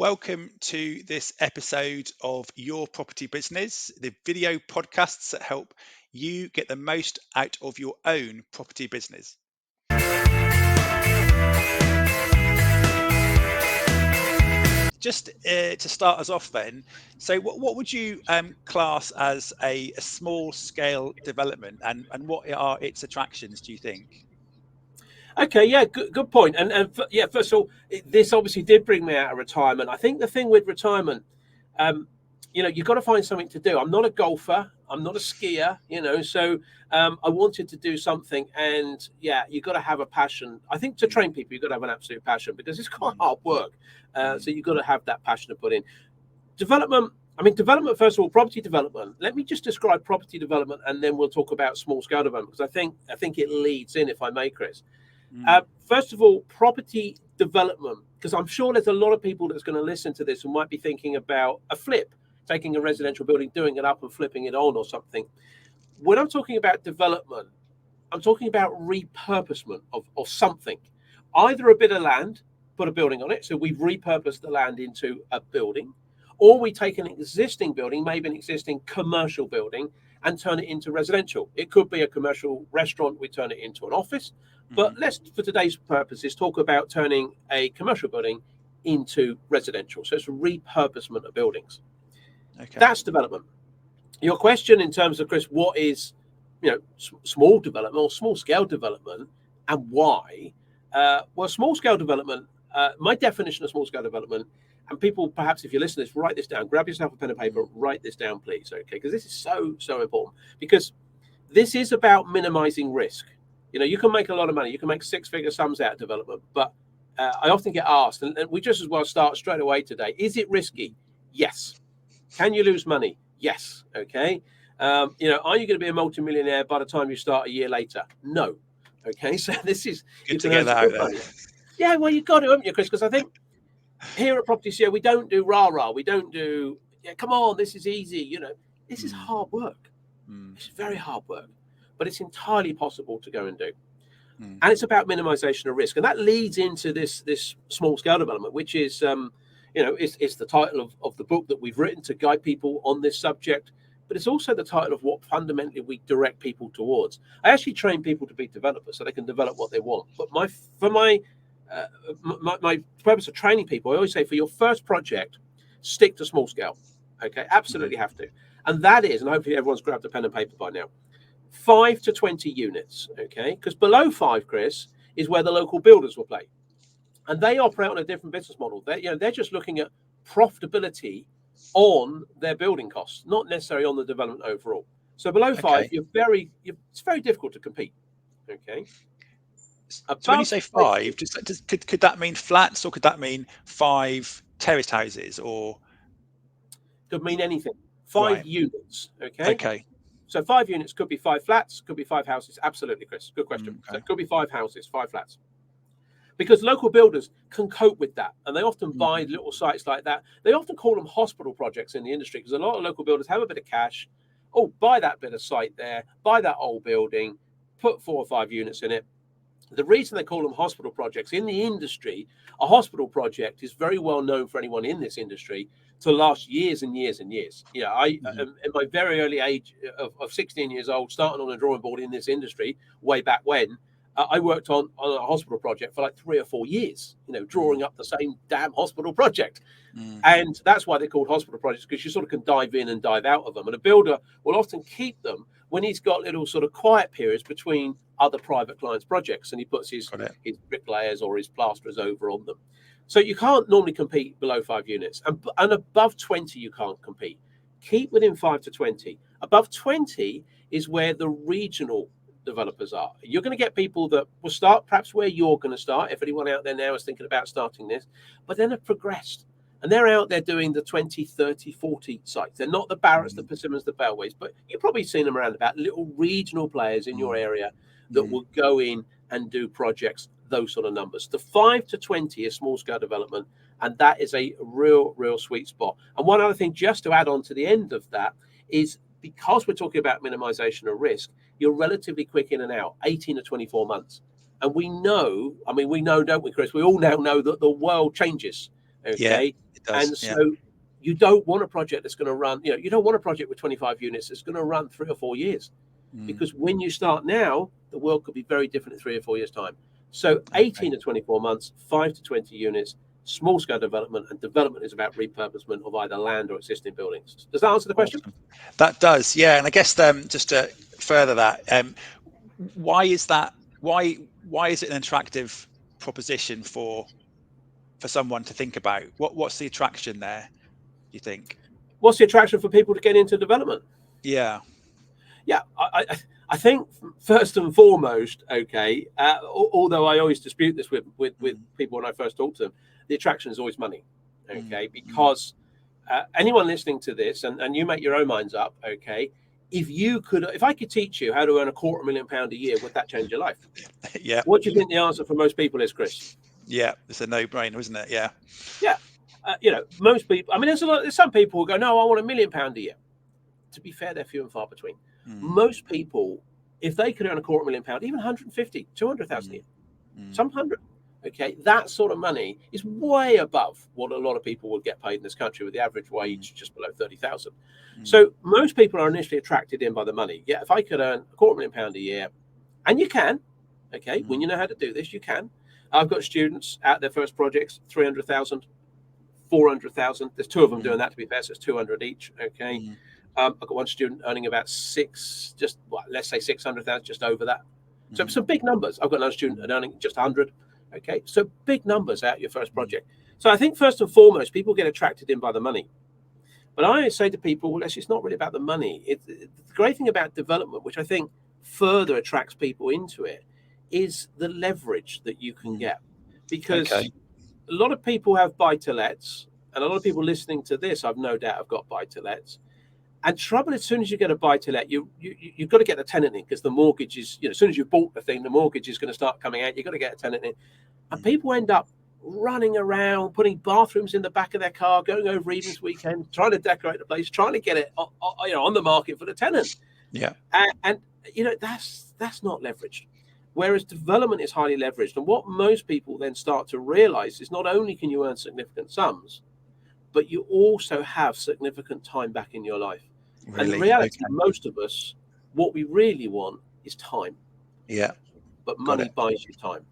Welcome to this episode of Your Property Business, the video podcasts that help you get the most out of your own property business. Just to start us off then, so what would you class as a small scale development and what are its attractions, do you think? Okay, yeah, good point. Yeah, first of all, this obviously did bring me out of retirement. I think the thing with retirement, you've got to find something to do. I'm not a golfer. I'm not a skier. So I wanted to do something, and yeah, you've got to have a passion. I think to train people, you've got to have an absolute passion because it's quite hard work. So you've got to have that passion to put in. Development. Development, first of all, property development. Let me just describe property development, and then we'll talk about small scale development because I think it leads in, if I may, Chris. First of all, property development, because I'm sure there's a lot of people that's going to listen to this and might be thinking about a flip, taking a residential building, doing it up and flipping it on or something. When I'm talking about development, I'm talking about repurposement of something, either a bit of land, put a building on it. So we've repurposed the land into a building, or we take an existing building, maybe an existing commercial building, and turn it into residential. It could be a commercial restaurant. We turn it into an office. But let's, for today's purposes, talk about turning a commercial building into residential. So it's a repurposement of buildings. Okay. That's development. Your question in terms of, Chris, what is, small development or small scale development and why? Well, small scale development, my definition of small scale development, and people, perhaps if you listen to this, write this down, grab yourself a pen and paper, write this down, please. Okay. Because this is so important, because this is about minimizing risk. You can make a lot of money. You can make six-figure sums out of development. But I often get asked, and we just as well start straight away today, is it risky? Yes. Can you lose money? Yes. Okay. Are you going to be a multimillionaire by the time you start a year later? No. Okay. So this is good to get that out there. Yeah, well, you've got to, haven't you, Chris? Because I think here at Property CEO, we don't do rah-rah. We don't do, come on, this is easy. This is hard work. It's very hard work. But it's entirely possible to go and do. And it's about minimization of risk. And that leads into this small scale development, which is, it's the title of the book that we've written to guide people on this subject. But it's also the title of what fundamentally we direct people towards. I actually train people to be developers so they can develop what they want. But my purpose of training people, I always say, for your first project, stick to small scale. Okay, absolutely have to. And that is, and hopefully everyone's grabbed a pen and paper by now, 5 to 20 units, okay? Because below 5, Chris, is where the local builders will play. And they operate on a different business model. They're just looking at profitability on their building costs, not necessarily on the development overall. So below 5, it's very difficult to compete, okay? So when you say 5, could that mean flats, or could that mean 5 terraced houses, or? Could mean anything. 5 units, okay? Okay. So 5 units could be 5 flats, could be 5 houses. Absolutely, Chris. Good question. Okay. So it could be 5 houses, 5 flats. Because local builders can cope with that. And they often buy little sites like that. They often call them hospital projects in the industry, because a lot of local builders have a bit of cash. Oh, buy that bit of site there, buy that old building, put 4 or 5 units in it. The reason they call them hospital projects in the industry, a hospital project is very well known for anyone in this industry to last years and years and years. In my very early age of 16 years old, starting on a drawing board in this industry way back when, I worked on a hospital project for like 3 or 4 years, drawing up the same damn hospital project. And that's why they're called hospital projects, because you sort of can dive in and dive out of them. And a builder will often keep them when he's got little sort of quiet periods between other private clients' projects, and he puts his bricklayers or his plasterers over on them. So you can't normally compete below 5 units, and above 20 you can't compete. Keep within 5 to 20. Above 20 is where the regional developers are. You're going to get people that will start perhaps where you're going to start, if anyone out there now is thinking about starting this, but then have progressed. And they're out there doing the 20, 30, 40 sites. They're not the Barratts, the Persimmons, the Bellways, but you've probably seen them around about, little regional players in your area that will go in and do projects, those sort of numbers. The 5 to 20 is small scale development, and that is a real sweet spot. And one other thing, just to add on to the end of that, is because we're talking about minimization of risk, you're relatively quick in and out, 18 to 24 months. And we know, don't we, Chris? We all now know that the world changes. Okay. Yeah, it does, And yeah. so you don't want a project that's going to run, you don't want a project with 25 units that's going to run 3 or 4 years. Because when you start now, the world could be very different in 3 or 4 years' time. So 18 to 24 months, 5 to 20 units, small scale development, and development is about repurposement of either land or existing buildings. Does that answer the question? Awesome. That does, yeah. And I guess just to further that, why is that? Why is it an attractive proposition for someone to think about? What's the attraction there, you think? What's the attraction for people to get into development? Yeah. Yeah, I think first and foremost, okay, although I always dispute this with people when I first talk to them, the attraction is always money, okay, because anyone listening to this, and you make your own minds up, okay, if I could teach you how to earn £250,000 a year, would that change your life? Yeah. What do you think the answer for most people is, Chris? Yeah, it's a no-brainer, isn't it? Yeah. Yeah, most people. I mean, there's some people who go, no, I want £1 million a year. To be fair, they're few and far between. Most people, if they could earn £250,000, even 150, 200,000 a year, some 100, okay, that sort of money is way above what a lot of people would get paid in this country, with the average wage just below 30,000. So most people are initially attracted in by the money. Yeah, if I could earn £250,000 a year, and you can, okay, when you know how to do this, you can. I've got students at their first projects, 300,000, 400,000. There's 2 of them doing that, to be fair, so it's 200 each, okay. I've got one student earning about let's say 600,000, just over that. So some big numbers. I've got another student earning just 100. Okay, so big numbers out your first project. So I think first and foremost, people get attracted in by the money. But I always say to people, well, it's not really about the money. The great thing about development, which I think further attracts people into it, is the leverage that you can get. Because a lot of people have buy-to-lets, and a lot of people listening to this, I've no doubt, have got buy-to-lets. And trouble, as soon as you get a buy-to-let, you've got to get the tenant in, because the mortgage is, as soon as you bought the thing, the mortgage is going to start coming out. You've got to get a tenant in. And people end up running around, putting bathrooms in the back of their car, going over evenings, weekends, trying to decorate the place, trying to get it on the market for the tenant. Yeah. And that's not leveraged. Whereas development is highly leveraged. And what most people then start to realize is not only can you earn significant sums, but you also have significant time back in your life. Really? And the reality, most of us, what we really want is time. Yeah. But money buys you time.